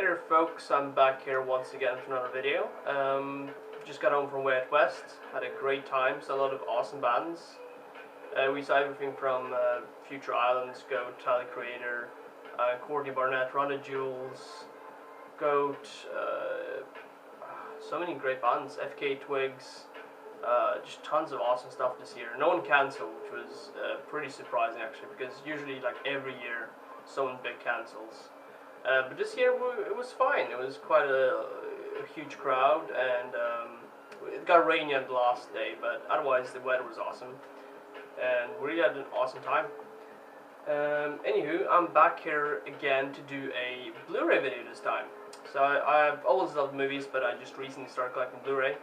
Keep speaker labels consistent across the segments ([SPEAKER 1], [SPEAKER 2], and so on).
[SPEAKER 1] Hey there folks, I'm back here once again for another video. Just got home from Way Out West, had a great time, saw a lot of awesome bands. We saw everything from Future Islands, Goat, Tyler Creator, Courtney Barnett, Rhonda Jules, Goat, so many great bands, FK Twigs, just tons of awesome stuff this year. No one cancelled, which was pretty surprising actually, because usually like every year someone big cancels. But this year it was fine. It was quite a huge crowd, and it got rainy on the last day, but otherwise the weather was awesome, and we really had an awesome time. Anywho, I'm back here again to do a Blu-ray video this time. So I've always loved movies, but I just recently started collecting Blu-ray.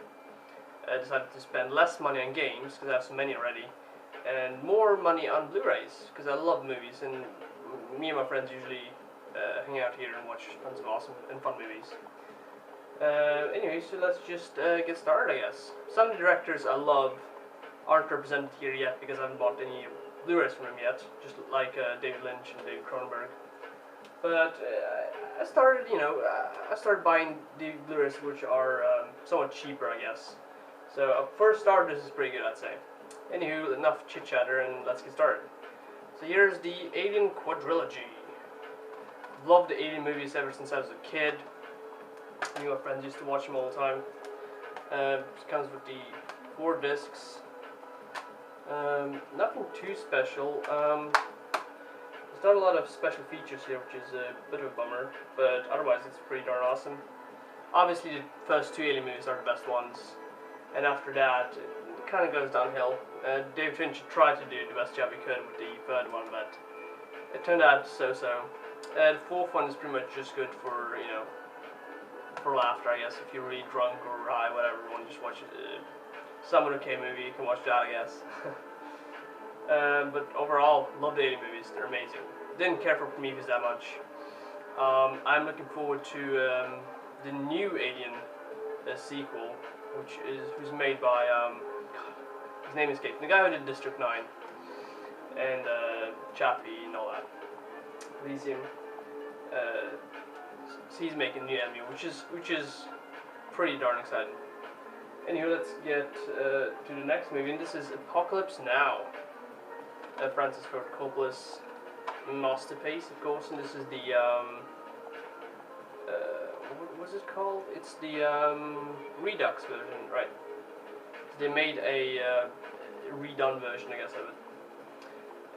[SPEAKER 1] I decided to spend less money on games, because I have so many already, and more money on Blu-rays, because I love movies, and me and my friends usually hang out here and watch tons of awesome and fun movies. Anyway, so let's just get started, I guess. Some of the directors I love aren't represented here yet because I haven't bought any Blu-rays from them yet, just like David Lynch and David Cronenberg. But I started buying the Blu-rays which are somewhat cheaper, I guess. So for a start, this is pretty good, I'd say. Anywho, enough chit-chatter and let's get started. So here's the Alien Quadrilogy. Loved the Alien movies ever since I was a kid. Me and my friends used to watch them all the time. It comes with the 4 discs. Nothing too special. There's not a lot of special features here, which is a bit of a bummer, but otherwise it's pretty darn awesome. Obviously the first 2 Alien movies are the best ones, and after that it kind of goes downhill. David Fincher tried to do the best job he could with the 3rd one, but it turned out so-so. The 4th one is pretty much just good for, you know, for laughter, I guess. If you're really drunk or high, whatever, you want to just watch some okay movie, you can watch that, I guess. But overall, love the Alien movies, they're amazing. Didn't care for Prometheus that much. I'm looking forward to the new Alien sequel, who's made by, his name escaped, the guy who did District 9, and Chappie and all that. Elysium. He's making a new enemy, which is pretty darn exciting. Anyway, let's get to the next movie, and this is Apocalypse Now. Francis Ford Coppola's masterpiece, of course, and this is the what was it called? It's the Redux version, right? They made a redone version, I guess, of it.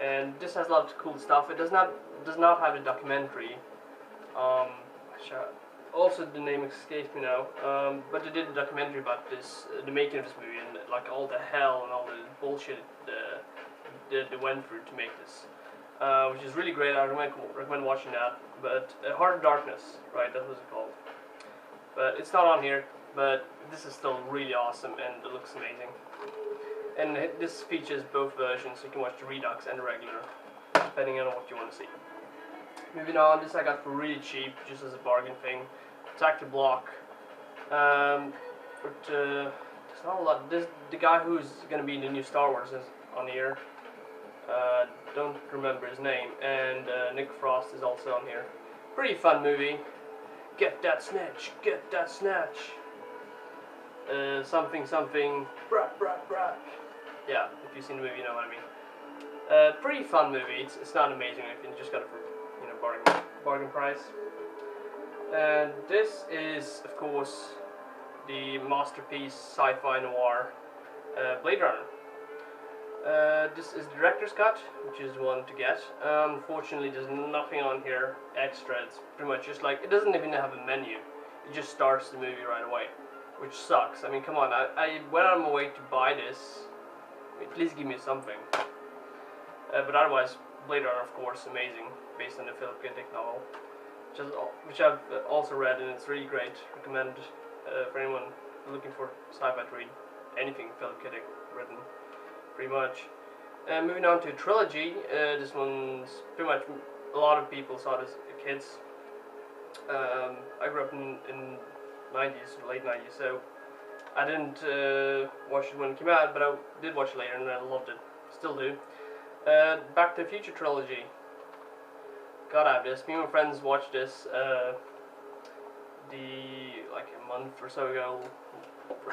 [SPEAKER 1] And this has a lot of cool stuff. It does not have a documentary. Also, the name escapes me now. But they did a documentary about this, the making of this movie, and like all the hell and all the bullshit they went through to make this, which is really great. I recommend watching that. But Heart of Darkness, right? That was it called. But it's not on here. But this is still really awesome, and it looks amazing. And this features both versions, so you can watch the Redux and the regular, depending on what you want to see. Moving on, this I got for really cheap, just as a bargain thing. Attack the Block. There's not a lot. The guy who's going to be in the new Star Wars is on here. Don't remember his name. And Nick Frost is also on here. Pretty fun movie. Get that snatch, get that snatch. Something, brat, brat, brat. Yeah, if you've seen the movie, you know what I mean. Pretty fun movie. It's not amazing if you just got it for, you know, bargain price. And this is, of course, the masterpiece sci-fi noir, Blade Runner. This is the director's cut, which is one to get. Unfortunately, there's nothing on here extra. It's pretty much just like, it doesn't even have a menu. It just starts the movie right away, which sucks. I mean, come on, I went out of my way to buy this. I mean, please give me something. But otherwise, Blade Runner, of course, amazing, based on the Philip K. Dick novel, which I've also read, and it's really great. Recommend for anyone looking for sci-fi to read anything Philip K. Dick written, pretty much. Moving on to a trilogy, this one's pretty much, a lot of people saw this as kids. I grew up in 90s, late 90s, so I didn't watch it when it came out, but I did watch it later and I loved it, still do. Back to the Future trilogy. Gotta have this. Me and my friends watched this like a month or so ago.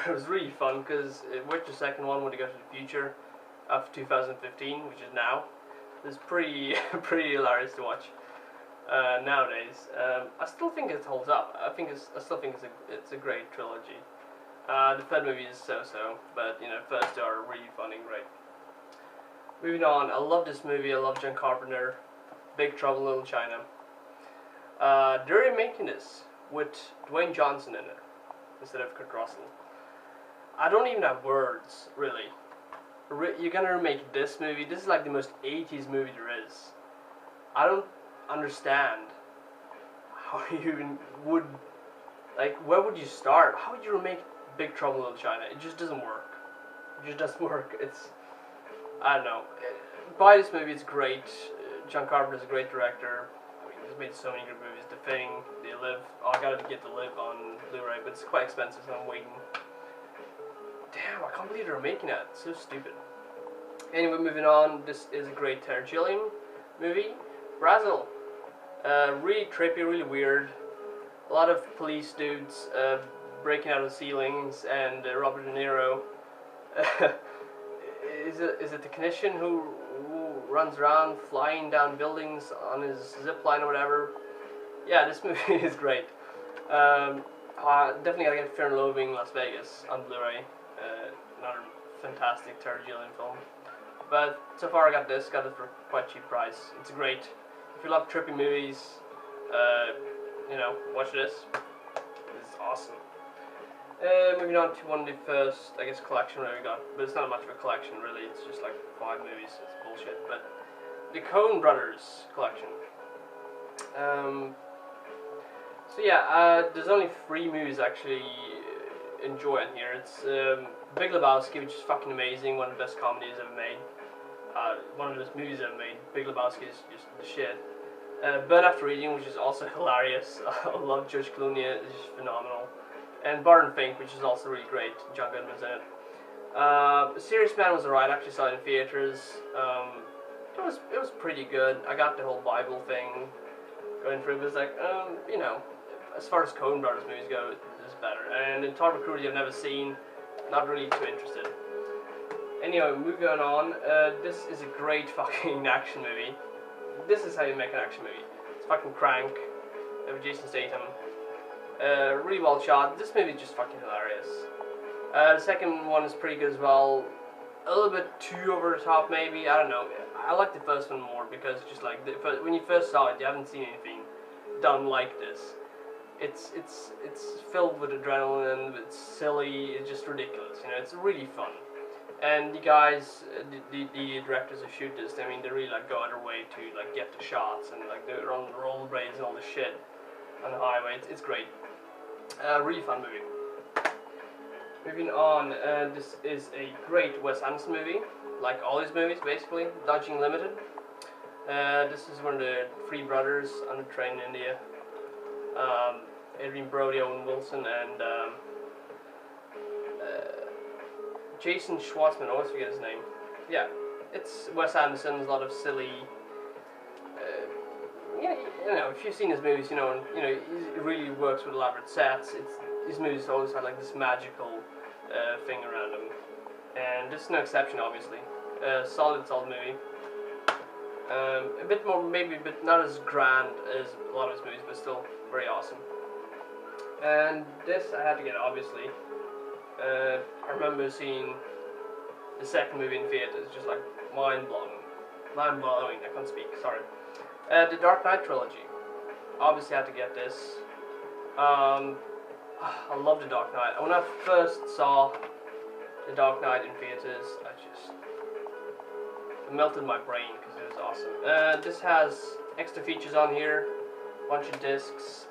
[SPEAKER 1] It was really fun because it worked the second one when they go to the future of 2015, which is now. It's pretty pretty hilarious to watch nowadays. I still think it holds up. I still think it's a great trilogy. The third movie is so-so, but first two are really fun and great. Moving on, I love this movie. I love John Carpenter. Big Trouble in Little China. They're remaking this with Dwayne Johnson in it instead of Kurt Russell. I don't even have words, really. You're gonna remake this movie. This is like the most 80s movie there is. I don't understand how you even would, like, where would you start? How would you remake Big Trouble in Little China? It just doesn't work. It just doesn't work. It's, I don't know. Buy this movie, it's great. John Carpenter's a great director. I mean, he's made so many good movies. The Thing, The Live. Oh, I gotta get The Live on Blu-ray, but it's quite expensive, so I'm waiting. Damn, I can't believe they're making that. It's so stupid. Anyway, moving on. This is a great Darjeeling movie. Brazil. Really trippy, really weird. A lot of police dudes breaking out of ceilings, and Robert De Niro is a technician who runs around flying down buildings on his zip line or whatever. Yeah, this movie is great. Definitely gotta get Fear and Loathing Las Vegas on Blu-ray. Another fantastic Darjeeling film. But so far I got it for quite a cheap price. It's great. If you love trippy movies, watch this. It's awesome. Moving on to one of the first, I guess, collection that we got. But it's not much of a collection, really. It's just like 5 movies. It's bullshit. But the Coen Brothers collection. So yeah, there's only 3 movies I actually enjoy in here. It's Big Lebowski, which is fucking amazing. One of the best comedies ever made. One of the best movies ever made. Big Lebowski is just the shit. Burn After Reading, which is also hilarious. I love George Clooney, it's just phenomenal. And Barton Fink, which is also really great. John Goodman's in it. Serious Man was alright, I actually saw it in theaters. It was pretty good. I got the whole Bible thing going through, but it's like, as far as Coen Brothers movies go, it's better. And in Todd McCready I've never seen, not really too interested. Anyway, moving on, this is a great fucking action movie. This is how you make an action movie. It's fucking Crank, with Jason Statham. Really well shot. This movie is just fucking hilarious. The second one is pretty good as well. A little bit too over the top, maybe. I don't know. I like the first one more because just like when you first saw it, you haven't seen anything done like this. It's filled with adrenaline. It's silly. It's just ridiculous. It's really fun. And the guys, the directors who shoot this, I mean, they really like go out of their way to like get the shots, and like they're on the rollerblades and all this shit on the highway. It's great. Really fun movie. Moving on, this is a great Wes Anderson movie, like all his movies basically. Darjeeling Limited. This is one of the 3 brothers on a train in India. Adrian Brody, Owen Wilson, and Jason Schwartzman. I always forget his name. Yeah, it's Wes Anderson. There's a lot of silly. If you've seen his movies, he really works with elaborate sets. His movies always have like this magical thing around them, and this is no exception, obviously. Solid movie. A bit more, maybe a bit not as grand as a lot of his movies, but still very awesome. And this I had to get, obviously. I remember seeing the second movie in theaters, just like mind-blowing. Mind-blowing, I can't speak, sorry. The Dark Knight Trilogy. Obviously I had to get this. I love The Dark Knight. When I first saw The Dark Knight in theaters, it melted my brain because it was awesome. This has extra features on here, bunch of discs.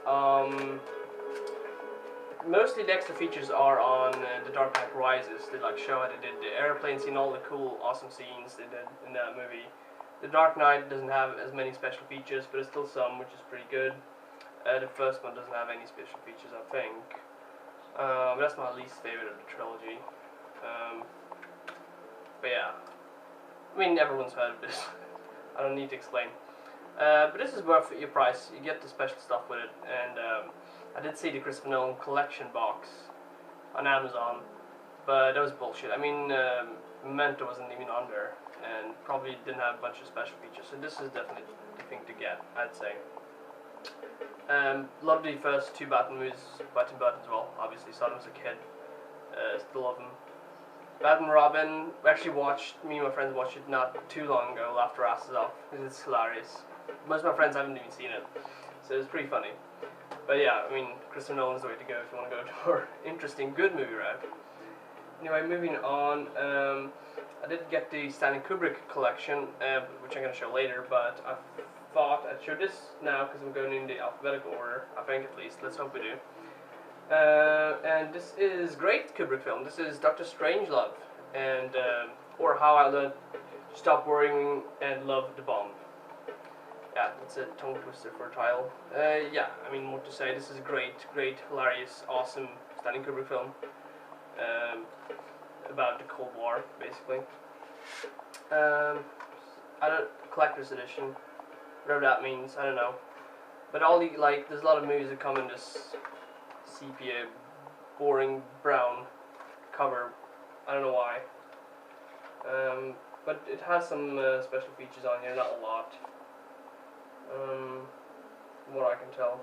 [SPEAKER 1] Mostly the extra features are on The Dark Knight Rises. They like show how they did the airplane scene, all the cool, awesome scenes they did in that movie. The Dark Knight doesn't have as many special features, but there's still some, which is pretty good. The first one doesn't have any special features, I think. That's my least favorite of the trilogy. But yeah, I mean, everyone's heard of this. I don't need to explain. But this is worth your price. You get the special stuff with it, and I did see the Christopher Nolan collection box on Amazon, but that was bullshit. I mean, Memento wasn't even on there, and probably didn't have a bunch of special features, so this is definitely the thing to get, I'd say. Loved the first two Batman movies by Tim Burton as well, obviously, saw them as a kid, still love them. Batman Robin, we actually watched, me and my friends watched it not too long ago, laughed our asses off, because it's hilarious. Most of my friends haven't even seen it, so it was pretty funny. But yeah, I mean, Christopher Nolan's the way to go if you want to go to a more interesting, good movie route. Anyway, moving on, I did get the Stanley Kubrick collection, which I'm going to show later, but I thought I'd show this now because I'm going in the alphabetical order, I think at least, let's hope we do. And this is great Kubrick film. This is Dr. Strangelove, and or How I Learned to Stop Worrying and Love the Bomb. Yeah, it's a tongue twister for a title. Yeah, I mean, what to say, this is a great, hilarious, awesome Stanley Kubrick film. About the Cold War, basically. Collector's edition, whatever that means, I don't know. But all the, like, there's a lot of movies that come in this sepia, boring brown cover. I don't know why. But it has some special features on here, not a lot. From what I can tell.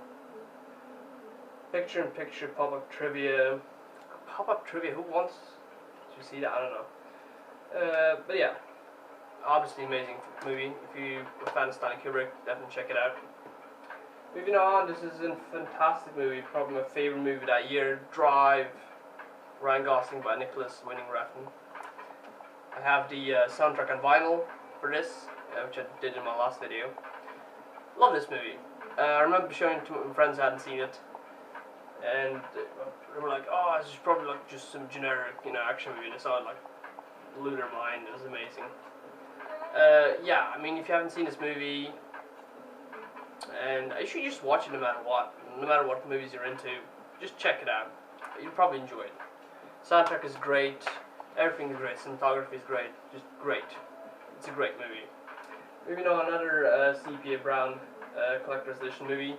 [SPEAKER 1] Picture-in-picture pop-up trivia. Pop-up trivia, who wants to see that? I don't know. But yeah, obviously amazing movie. If you're a fan of Stanley Kubrick, definitely check it out. Moving on, this is a fantastic movie, probably my favorite movie that year, Drive, Ryan Gosling by Nicholas Winding Refn. I have the soundtrack on vinyl for this, which I did in my last video. Love this movie. I remember showing it to my friends who hadn't seen it, and they were like, "Oh, this is probably like just some generic, action movie." And I saw it, like, blew their mind. It was amazing. Yeah, I mean, if you haven't seen this movie, and you should just watch it no matter what movies you're into, just check it out. You'll probably enjoy it. Soundtrack is great. Everything is great. Cinematography is great. Just great. It's a great movie. Moving on, another sepia brown collector's edition movie,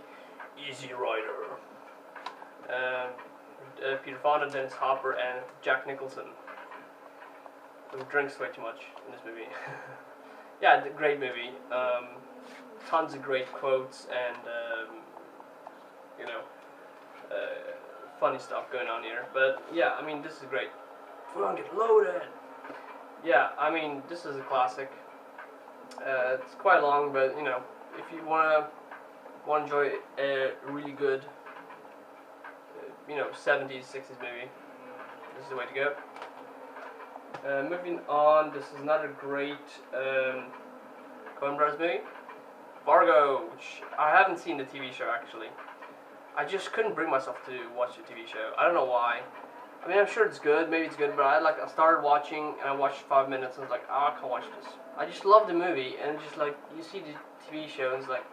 [SPEAKER 1] Easy Rider. Peter Fonda, Dennis Hopper, and Jack Nicholson. Who drinks way too much in this movie. Yeah, great movie. Tons of great quotes and funny stuff going on here. But yeah, I mean, this is great. We're gonna get loaded. Yeah, I mean, this is a classic. It's quite long, but if you wanna enjoy a really good, 70s, 60s movie, this is the way to go. Moving on, this is another great Coen Brothers movie, Fargo, which I haven't seen the TV show actually. I just couldn't bring myself to watch the TV show. I don't know why. I mean, I'm sure it's good, maybe it's good, but I started watching and I watched 5 minutes and I was like, oh, I can't watch this. I just love the movie, and just like, you see the TV show and it's like,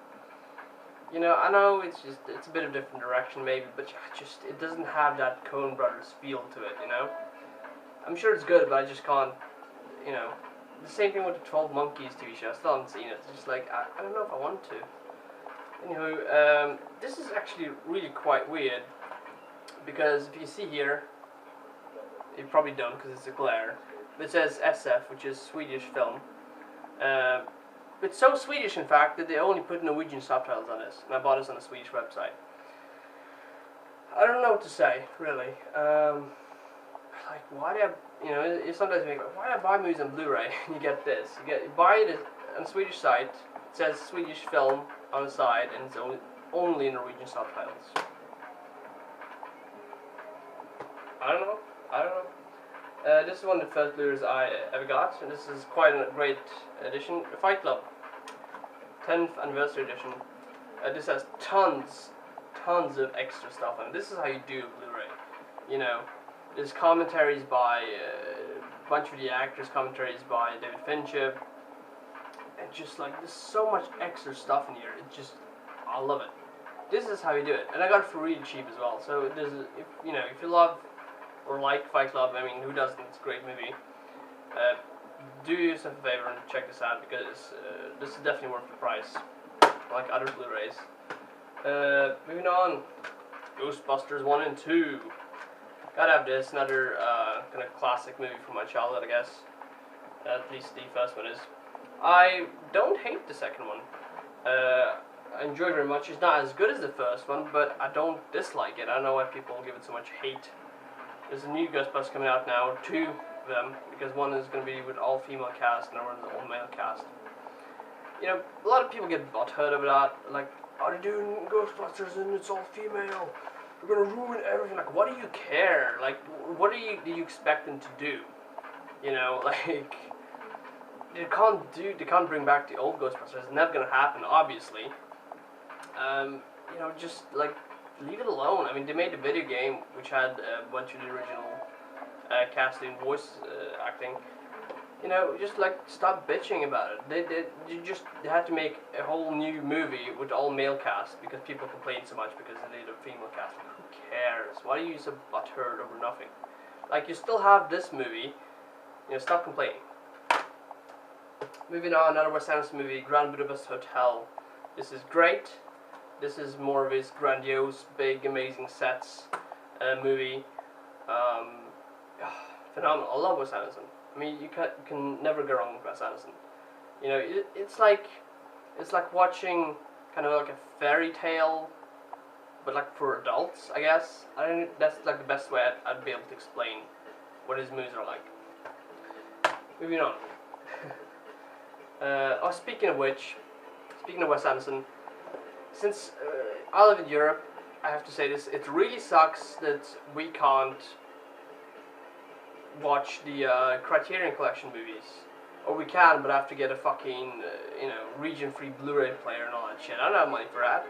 [SPEAKER 1] I know it's a bit of a different direction maybe, but it doesn't have that Coen Brothers feel to it, I'm sure it's good, but I just can't, the same thing with the 12 Monkeys TV show, I still haven't seen it. It's just like, I don't know if I want to. Anywho, this is actually really quite weird, because if you see here, you probably don't because it's a glare, but it says SF, which is Swedish film. It's so Swedish, in fact, that they only put Norwegian subtitles on this, and I bought this on a Swedish website. I don't know what to say, really. Like, why do I, sometimes you think, why do I buy movies on Blu-ray? And you get this. You buy it on a Swedish site, it says Swedish film on the side, and it's only Norwegian subtitles. I don't know. This is one of the first Blu-rays I ever got, and this is quite a great edition. Fight Club, 10th anniversary edition. This has tons of extra stuff on it. This is how you do Blu-ray. There's commentaries by a bunch of the actors, commentaries by David Fincher, and just like, there's so much extra stuff in here. I love it. This is how you do it, and I got it for really cheap as well. So if you love or like Fight Club, I mean, who doesn't? It's a great movie. Do yourself a favor and check this out, because this is definitely worth the price, like other Blu-rays. Moving on, Ghostbusters 1 and 2. Gotta have this, another kind of classic movie from my childhood, I guess. At least the first one is. I don't hate the second one. I enjoy it very much. It's not as good as the first one, but I don't dislike it. I don't know why people give it so much hate. There's a new Ghostbusters coming out now, 2 of them, because one is going to be with all female cast and one is all male cast. You know, a lot of people get butthurt over that, like, oh, they're doing Ghostbusters and it's all female. We're gonna ruin everything. Like, what do you care? Like, what do you expect them to do? You know, like, they can't bring back the old Ghostbusters. It's never gonna happen, obviously. You know, just like leave it alone. I mean, they made a video game which had a bunch of the original casting, voice acting. You know, just like stop bitching about it. They had to make a whole new movie with all male cast because people complained so much because they did a female cast. Like, who cares? Why are you so butthurt over nothing? Like, you still have this movie. You know, stop complaining. Moving on, another Wes Anderson movie, Grand Budapest Hotel. This is great. This is more of his grandiose, big, amazing sets movie. Phenomenal. I love Wes Anderson. I mean, you can never go wrong with Wes Anderson. You know, it's like watching kind of like a fairy tale, but like for adults, I guess. I don't. That's like the best way I'd be able to explain what his movies are like. Moving on. Speaking of Wes Anderson, since I live in Europe, I have to say this. It really sucks that we can't watch the Criterion Collection movies. Or we can, but I have to get a fucking, you know, region-free Blu-ray player and all that shit. I don't have money for that.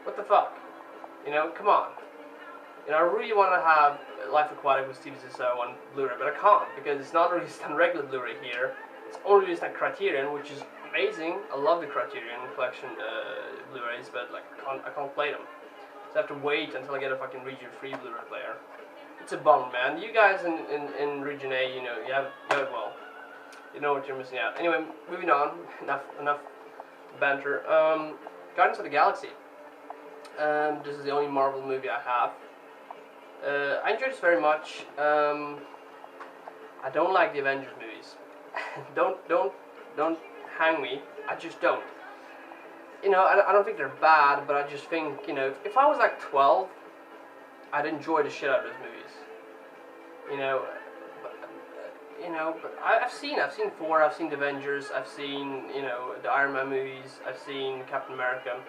[SPEAKER 1] What the fuck? You know, come on. You know, I really want to have Life Aquatic with Steve Zissou on Blu-ray, but I can't, because it's not released on regular Blu-ray here. It's only released on Criterion, which is amazing. I love the Criterion Collection Blu-rays, but like I can't play them. So I have to wait until I get a fucking region-free Blu-ray player. It's a bummer, man. You guys in Region A, you know, you have it well. You know what you're missing out. Anyway, moving on. Enough banter. Guardians of the Galaxy. This is the only Marvel movie I have. I enjoyed this very much. I don't like the Avengers movies. don't hang me. I just don't. You know, I don't think they're bad, but I just think, you know, if I was like 12, I'd enjoy the shit out of those movies. But I've seen 4, I've seen the Avengers, I've seen, you know, the Iron Man movies, I've seen Captain America.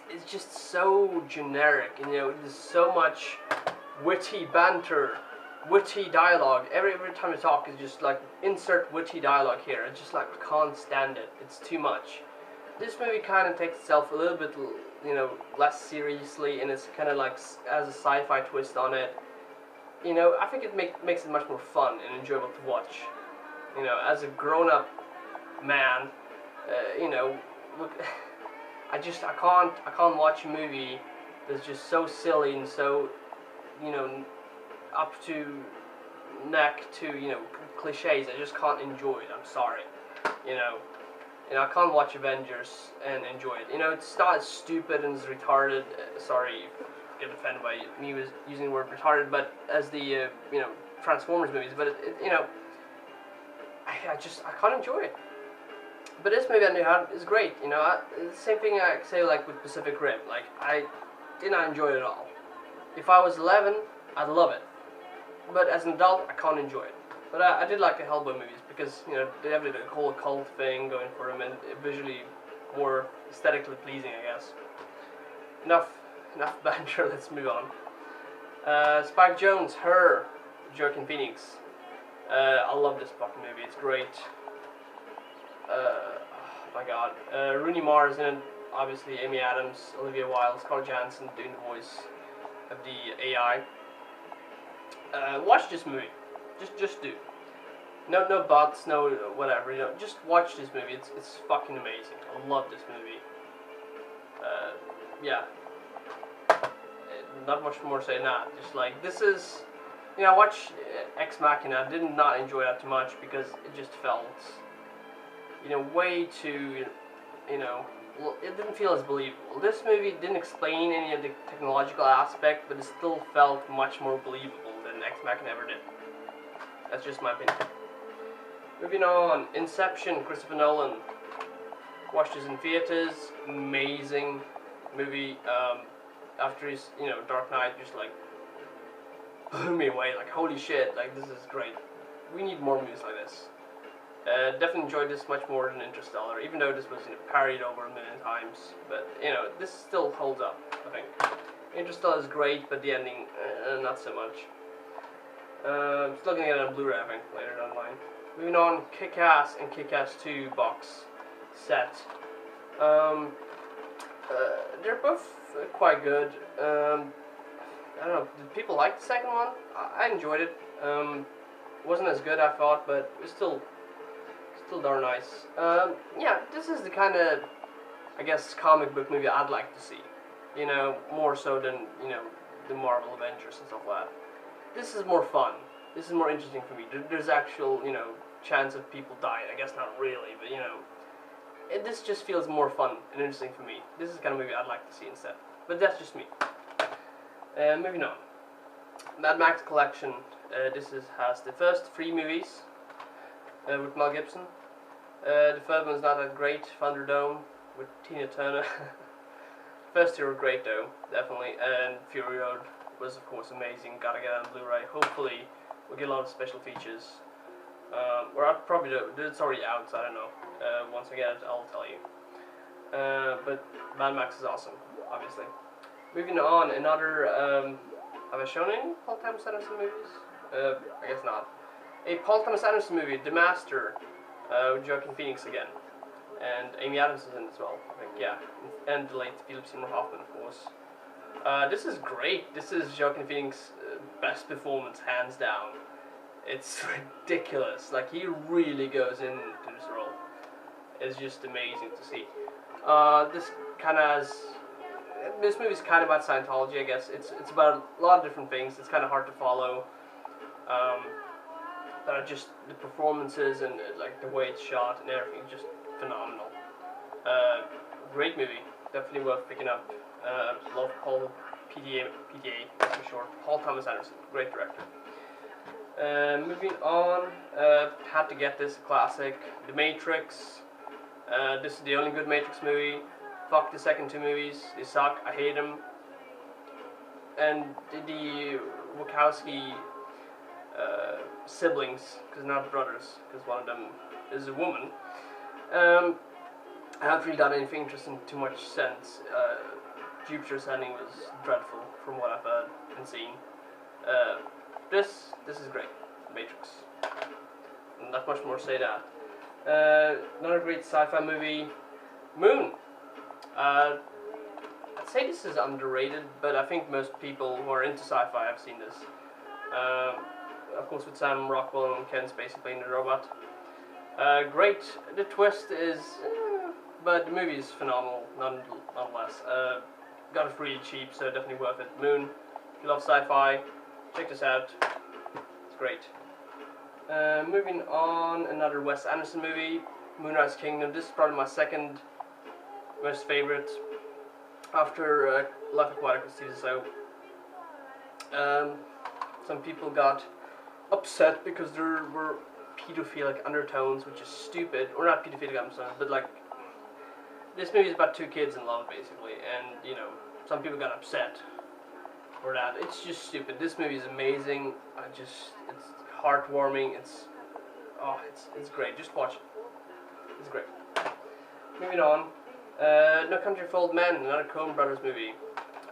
[SPEAKER 1] It's just so generic, you know, there's so much witty banter, witty dialogue. Every time I talk is just like, insert witty dialogue here. It's just like, I can't stand it. It's too much. This movie kind of takes itself a little bit, you know, less seriously, and it's kind of like has a sci-fi twist on it. You know, I think it makes it much more fun and enjoyable to watch. You know, as a grown-up man, you know, look, I can't watch a movie that's just so silly and so, you know, up to neck to, you know, cliches. I just can't enjoy it. I'm sorry. You know, I can't watch Avengers and enjoy it. You know, it's not as stupid and as retarded. Sorry, get offended by me using the word retarded, but as the you know, Transformers movies. But you know, I can't enjoy it. But this movie, on the other hand, is great. You know, the same thing I say like with Pacific Rim. Like, I did not enjoy it at all. If I was 11, I'd love it. But as an adult, I can't enjoy it. But I did like the Hellboy movies because, you know, they have the whole cult thing going for them and visually more aesthetically pleasing, I guess. Enough banter. Let's move on. Spike Jonze, Her, Joaquin Phoenix. I love this fucking movie. It's great. Oh my god. Rooney Mara's in it, obviously. Amy Adams, Olivia Wilde, Scarlett Johansson doing the voice of the AI. Watch this movie. Just do. No buts, no whatever. You know, just watch this movie. It's fucking amazing. I love this movie. Yeah. Not much more to say than that. Just like, this is, you know, I watched Ex Machina. I did not enjoy that too much because it just felt, you know, way too, you know, well, it didn't feel as believable. This movie didn't explain any of the technological aspect, but it still felt much more believable than Ex Machina ever did. That's just my opinion. Moving on, Inception, Christopher Nolan. Watched this in theaters, amazing movie. After his, Dark Knight, just like blew me away. Like, holy shit, like this is great. We need more movies like this. Definitely enjoyed this much more than Interstellar, even though this was parried over a million times. But this still holds up, I think. Interstellar is great, but the ending, not so much. Still gonna get it on Blu-ray, I think, later down the line. Moving on, Kick-Ass and Kick-Ass 2 box set. They're both quite good. I don't know, did people like the second one? I enjoyed it. Wasn't as good, I thought, but it's still darn nice. Yeah, this is the kind of, I guess, comic book movie I'd like to see. More so than, the Marvel Avengers and stuff like that. This is more fun. This is more interesting for me. There's actual, chance of people dying. I guess not really, but, this just feels more fun and interesting for me. This is the kind of movie I'd like to see instead. But that's just me. Moving on. Mad Max Collection. This has the first 3 movies with Mel Gibson. The third one's not that great, Thunderdome with Tina Turner. First 2 were great though, definitely, and Fury Road was of course amazing. Gotta get it on Blu-ray. Hopefully we'll get a lot of special features. Or I'll probably do it. It's already out, so I don't know. Once I get it, I'll tell you. But Mad Max is awesome, obviously. Moving on, another, have I shown any Paul Thomas Anderson movies? I guess not. A Paul Thomas Anderson movie, The Master, with Joaquin Phoenix again. And Amy Adams is in it as well, I think, yeah. And the late Philip Seymour Hoffman, of course. This is great. This is Joaquin Phoenix's best performance, hands down. It's ridiculous. Like, he really goes into this role. It's just amazing to see. This movie is kind of about Scientology, I guess. It's about a lot of different things. It's kind of hard to follow. But just the performances and like the way it's shot and everything, just phenomenal. Great movie, definitely worth picking up. Love Paul PTA for short. Paul Thomas Anderson, great director. Moving on, had to get this classic, The Matrix. This is the only good Matrix movie. Fuck the second 2 movies, they suck, I hate them. And the Wachowski siblings, because not brothers, because one of them is a woman, I haven't really done anything interesting too much since. Jupiter's Ending was dreadful from what I've heard and seen. This is great, Matrix. Not much more to say that. Another great sci-fi movie, Moon. I'd say this is underrated, but I think most people who are into sci-fi have seen this. Of course, with Sam Rockwell and Ken Spacey playing the robot. Great. The twist is, but the movie is phenomenal, nonetheless. Got it really cheap, so definitely worth it. Moon. If you love sci-fi, check this out. It's great. Moving on, another Wes Anderson movie, Moonrise Kingdom. This is probably my second most favorite after Life Aquatic with Steve Zissou. Some people got upset because there were pedophilic undertones, which is stupid. Or not pedophilic undertones, but like, this movie is about 2 kids in love, basically, and, some people got upset for that. It's just stupid. This movie is amazing. It's heartwarming. It's great. Just watch it. It's great. Moving on. No Country for Old Men, another Coen Brothers movie.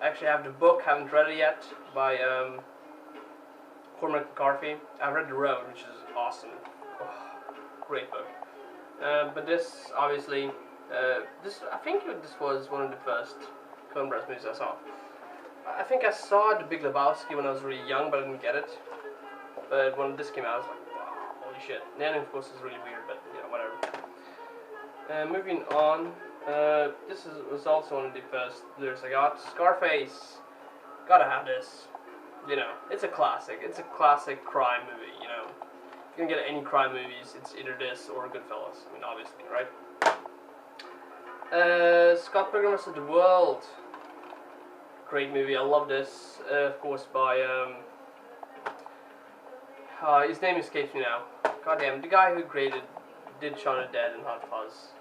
[SPEAKER 1] I actually have the book, haven't read it yet, by Cormac McCarthy. I've read The Road, which is awesome. Oh, great book. But this, obviously, I think this was one of the first Coen Brothers movies I saw. I think I saw The Big Lebowski when I was really young, but I didn't get it. But when this came out, I was like, wow, holy shit. The ending, of course, is really weird, but, whatever. Moving on, this was also one of the first Blu-rays I got. Scarface. Gotta have this. It's a classic. It's a classic crime movie, If you can get any crime movies, it's either this or Goodfellas. I mean, obviously, right? Scott Pilgrim vs. the World. Great movie. I love this. Of course, by his name escapes me now. Goddamn, the guy who did Shaun of the Dead and Hot Fuzz.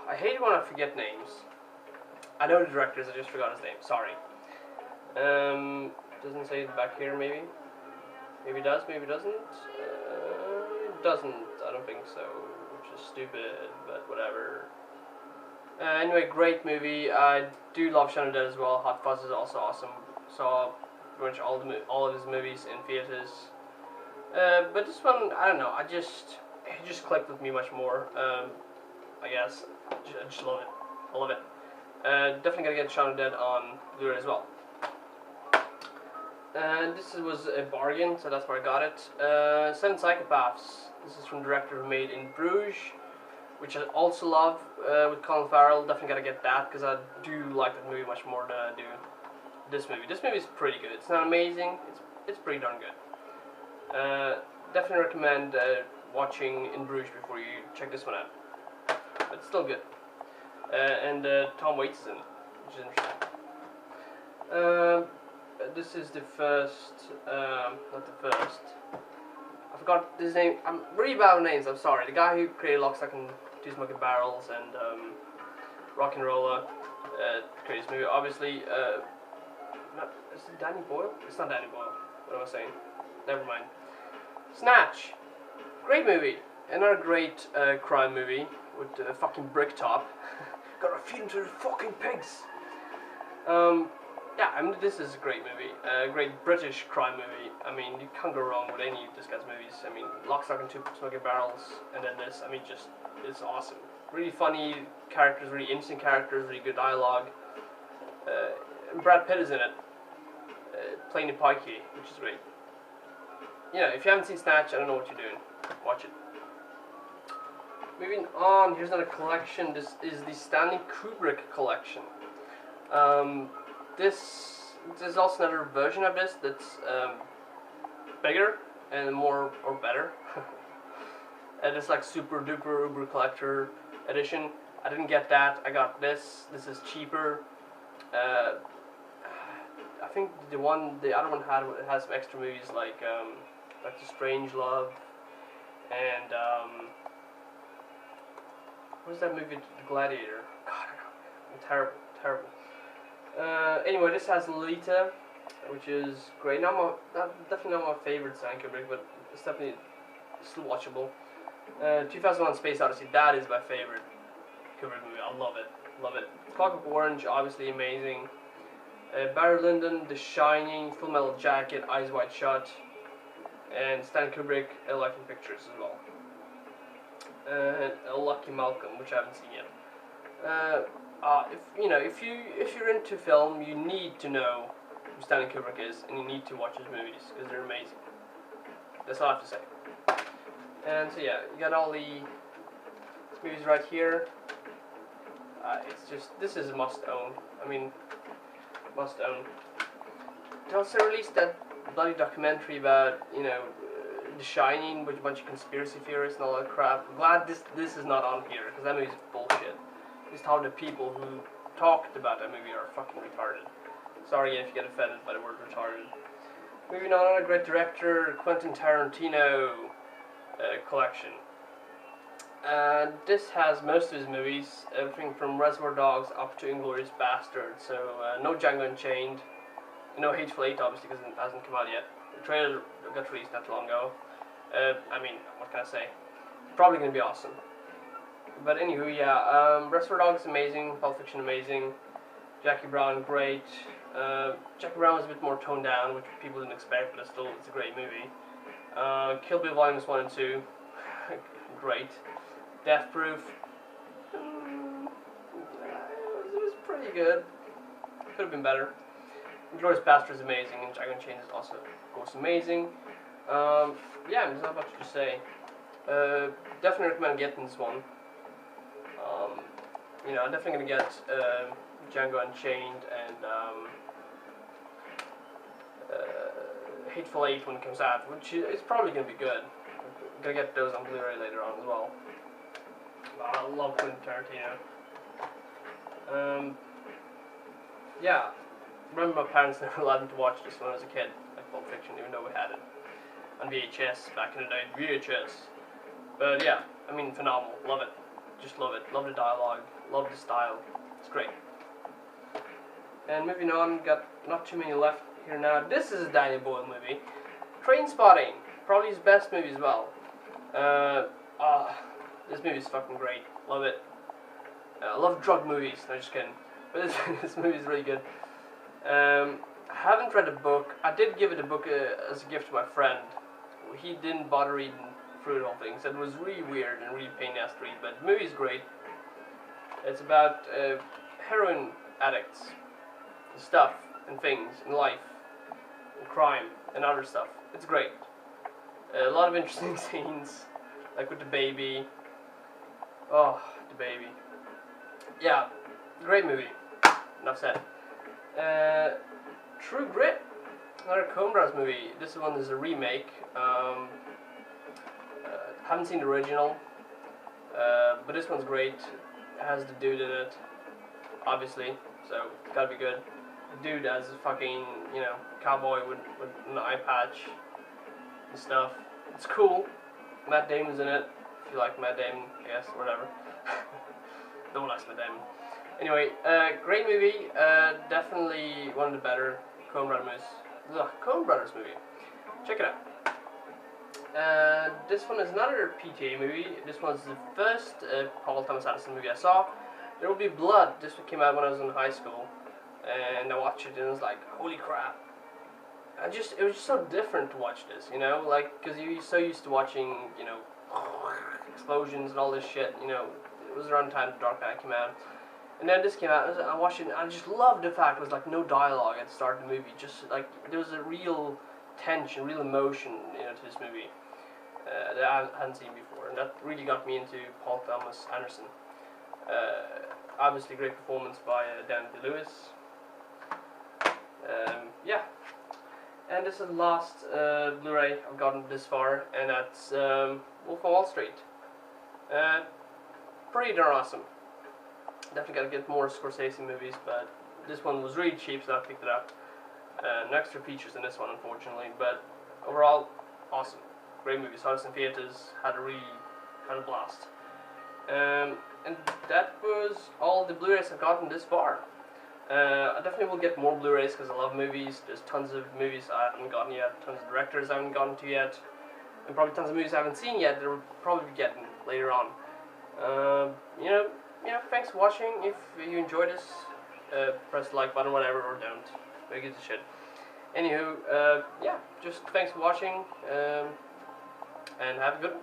[SPEAKER 1] I hate it when I forget names. I know the directors, I just forgot his name. Sorry. Doesn't say it back here, maybe. Maybe it does, maybe it doesn't. It doesn't. I don't think so. Which is stupid, but whatever. Anyway, great movie. I do love Shaun of the Dead as well. Hot Fuzz is also awesome. Saw pretty much all of his movies in theaters. But this one, I don't know. It just clicked with me much more. I guess I just love it. I love it. Definitely gonna get Shaun of the Dead on Blu-ray as well. And this was a bargain, so that's where I got it. Seven Psychopaths. This is from the director who made In Bruges, which I also love, with Colin Farrell. Definitely gotta get that, because I do like that movie much more than I do this movie. This movie is pretty good. It's not amazing, it's pretty darn good. Definitely recommend watching In Bruges before you check this one out. But it's still good. And Tom Waits is in it, which is interesting. This is the first, not the first. I forgot his name. I'm really bad with names, I'm sorry. The guy who created Lock, Stock and Two Smoking Barrels and Rock and Roller created this movie. Obviously, is it Danny Boyle? It's not Danny Boyle. What am I saying? Never mind. Snatch. Great movie. Another great crime movie with a fucking brick top. Gotta feed him to the fucking pigs. Yeah, I mean, this is a great movie. A great British crime movie. I mean, you can't go wrong with any of this guy's movies. I mean, Lock, Stock and Two Smoking Barrels, and then this. I mean, just, it's awesome. Really funny characters, really interesting characters, really good dialogue. And Brad Pitt is in it, playing the Pikey, which is great. You know, if you haven't seen Snatch, I don't know what you're doing. Watch it. Moving on, here's another collection. This is the Stanley Kubrick collection. There's also another version of this that's bigger and more, or better. And it's like super duper uber collector edition. I didn't get that. I got this. This is cheaper. I think the other one has some extra movies like the Strangelove and what is that movie, The Gladiator? God, I'm terrible. Anyway, this has Lolita, which is great. Definitely not my favorite Stanley Kubrick, but it's definitely still watchable. 2001: Space Odyssey, that is my favorite Kubrick movie. I love it. Clockwork Orange, obviously amazing. Barry Lyndon, The Shining, Full Metal Jacket, Eyes Wide Shut, and Stanley Kubrick, Life in Pictures as well. And Lucky Malcolm, which I haven't seen yet. If you're into film, you need to know who Stanley Kubrick is, and you need to watch his movies because they're amazing. That's all I have to say. And so yeah, you got all the movies right here. This is a must own. I mean, must own. They also released that bloody documentary about The Shining with a bunch of conspiracy theorists and all that crap. I'm glad this is not on here because that movie's bullshit. Just how the people who talked about that movie are fucking retarded. Sorry if you get offended by the word retarded. Moving on, another great director, Quentin Tarantino collection. This has most of his movies, everything from Reservoir Dogs up to Inglourious Basterds. So no Django Unchained, no Hateful Eight obviously because it hasn't come out yet. The trailer got released not long ago. I mean, what can I say? Probably gonna be awesome. But anywho, yeah, Reservoir Dogs amazing, Pulp Fiction amazing, Jackie Brown great. Jackie Brown was a bit more toned down, which people didn't expect, but it's a great movie. Kill Bill Volumes 1 and 2, great. Death Proof, it was pretty good. Could have been better. Inglourious Basterds is amazing, and Django Unchained is also, of course, amazing. Yeah, there's not much to say. Definitely recommend getting this one. I'm definitely gonna get Django Unchained and Hateful Eight when it comes out, which is probably gonna be good. I'm gonna get those on Blu-ray later on as well. I love Quentin Tarantino. Yeah, I remember my parents never allowed me to watch this when I was a kid, like Pulp Fiction, even though we had it on VHS back in the day. VHS. But yeah, I mean, phenomenal. Love it. Just love it. Love the dialogue. Love the style. It's great. And moving on, got not too many left here now. This is a Danny Boyle movie. Trainspotting. Probably his best movie as well. This movie is fucking great. Love it. I love drug movies. No, just kidding. But this movie is really good. I haven't read the book. I did give it a book as a gift to my friend. He didn't bother reading through the whole thing. Said it was really weird and really pain in the ass to read. But the movie's great. It's about heroin addicts, and stuff, and things, and life, and crime, and other stuff. It's great. A lot of interesting scenes, like with the baby. Oh, the baby. Yeah, great movie. Enough said. True Grit, another Coen Brothers movie. This one is a remake. Haven't seen the original, but this one's great. It has the dude in it, obviously, so it's gotta be good. The dude has a fucking, you know, cowboy with an eye patch and stuff. It's cool. Matt Damon's in it. If you like Matt Damon, I guess, whatever. No one likes Matt Damon. Anyway, great movie. Definitely one of the better Coen Brothers movie. Check it out. This one is another PTA movie. This one's the first Paul Thomas Anderson movie I saw. There Will Be Blood. This one came out when I was in high school, and I watched it and it was like, holy crap. It was just so different to watch this, you know, like, because you're so used to watching, you know, explosions and all this shit, you know. It was around the time The Dark Knight came out. And then this came out, and I watched it, and I just loved the fact it was like no dialogue at the start of the movie. Just like there was a real tension, real emotion, you know, to this movie that I hadn't seen before, and that really got me into Paul Thomas Anderson. Obviously, great performance by Daniel Day-Lewis. Yeah, and this is the last Blu-ray I've gotten this far, and that's Wolf of Wall Street. Pretty darn awesome. Definitely gotta get more Scorsese movies, but this one was really cheap, so I picked it up. No extra features in this one, unfortunately, but overall, awesome. Great movie. Saw this in theaters, had a blast. And that was all the Blu-rays I've gotten this far. I definitely will get more Blu-rays because I love movies. There's tons of movies I haven't gotten yet, tons of directors I haven't gotten to yet, and probably tons of movies I haven't seen yet that we'll probably be getting later on. You know, thanks for watching. If you enjoyed this, press the like button, whatever, or don't. Who gives a shit? Anywho, yeah, just thanks for watching, and have a good one.